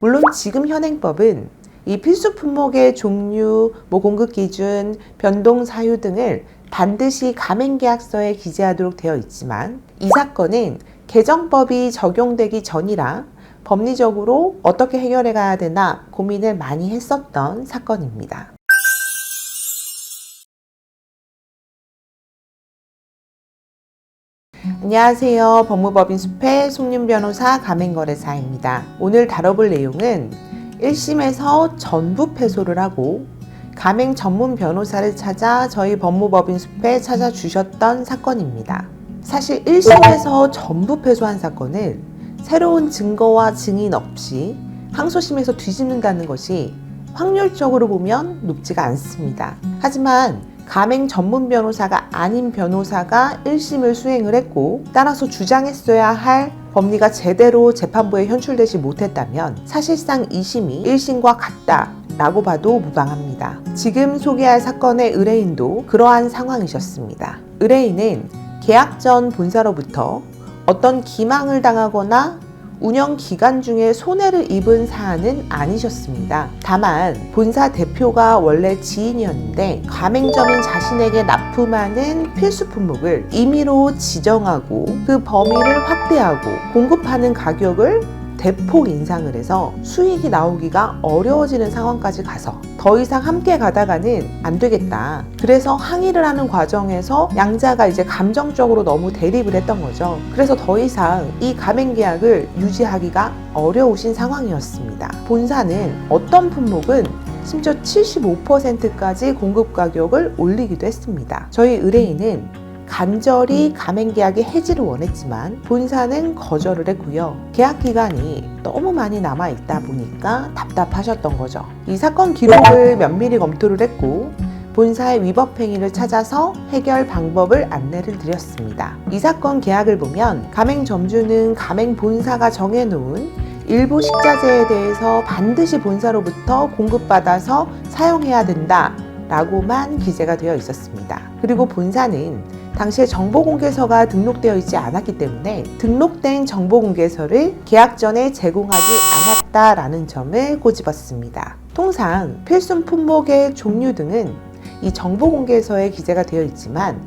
물론 지금 현행법은 이 필수 품목의 종류, 공급 기준, 변동 사유 등을 반드시 가맹계약서에 기재하도록 되어 있지만 이 사건은 개정법이 적용되기 전이라 법리적으로 어떻게 해결해 가야 되나 고민을 많이 했었던 사건입니다. 안녕하세요. 법무법인 숲의 송윤 변호사 가맹거래사입니다. 오늘 다뤄볼 내용은 1심에서 전부 패소를 하고 가맹 전문 변호사를 찾아 저희 법무법인 숲에 찾아주셨던 사건입니다. 사실 1심에서 전부 패소한 사건을 새로운 증거와 증인 없이 항소심에서 뒤집는다는 것이 확률적으로 보면 높지가 않습니다. 하지만 가맹 전문 변호사가 아닌 변호사가 1심을 수행을 했고 따라서 주장했어야 할 법리가 제대로 재판부에 현출되지 못했다면 사실상 2심이 1심과 같다라고 봐도 무방합니다. 지금 소개할 사건의 의뢰인도 그러한 상황이셨습니다. 의뢰인은 계약 전 본사로부터 어떤 기망을 당하거나 운영 기간 중에 손해를 입은 사안은 아니셨습니다. 다만 본사 대표가 원래 지인이었는데 가맹점인 자신에게 납품하는 필수 품목을 임의로 지정하고 그 범위를 확대하고 공급하는 가격을 대폭 인상을 해서 수익이 나오기가 어려워지는 상황까지 가서 더 이상 함께 가다가는 안 되겠다. 그래서 항의를 하는 과정에서 양자가 이제 감정적으로 너무 대립을 했던 거죠. 그래서 더 이상 이 가맹계약을 유지하기가 어려우신 상황이었습니다. 본사는 어떤 품목은 심지어 75%까지 공급 가격을 올리기도 했습니다. 저희 의뢰인은 간절히 가맹계약의 해지를 원했지만 본사는 거절을 했고요. 계약 기간이 너무 많이 남아있다 보니까 답답하셨던 거죠. 이 사건 기록을 면밀히 검토를 했고 본사의 위법 행위를 찾아서 해결 방법을 안내를 드렸습니다. 이 사건 계약을 보면 가맹점주는 가맹 본사가 정해놓은 일부 식자재에 대해서 반드시 본사로부터 공급받아서 사용해야 된다 라고만 기재가 되어 있었습니다. 그리고 본사는 당시에 정보공개서가 등록되어 있지 않았기 때문에 등록된 정보공개서를 계약 전에 제공하지 않았다라는 점을 꼬집었습니다. 통상 필수 품목의 종류 등은 이 정보공개서에 기재가 되어 있지만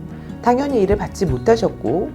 당연히 이를 받지 못하셨고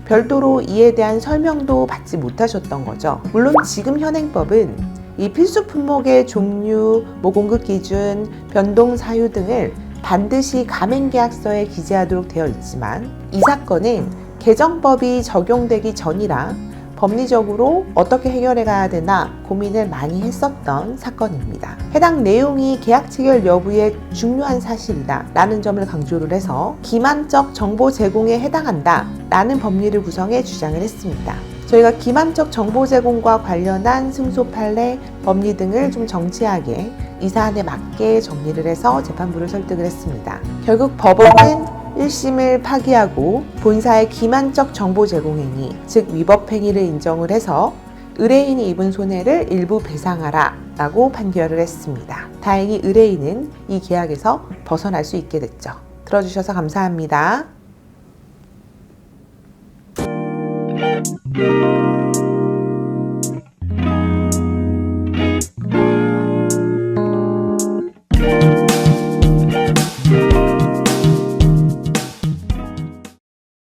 별도로 이에 대한 설명도 받지 못하셨던 거죠. 물론 지금 현행법은 이 필수 품목의 종류, 공급 기준, 변동 사유 등을 반드시 가맹계약서에 기재하도록 되어 있지만 이 사건은 개정법이 적용되기 전이라 법리적으로 어떻게 해결해 가야 되나 고민을 많이 했었던 사건입니다. 해당 내용이 계약 체결 여부에 중요한 사실이다 라는 점을 강조를 해서 기만적 정보 제공에 해당한다 라는 법리를 구성해 주장을 했습니다. 저희가 기만적 정보 제공과 관련한 승소 판례, 법리 등을 좀 정치하게 이 사안에 맞게 정리를 해서 재판부를 설득을 했습니다. 결국 법원은 1심을 파기하고 본사의 기만적 정보 제공 행위, 즉 위법 행위를 인정을 해서 의뢰인이 입은 손해를 일부 배상하라 라고 판결을 했습니다. 다행히 의뢰인은 이 계약에서 벗어날 수 있게 됐죠. 들어주셔서 감사합니다.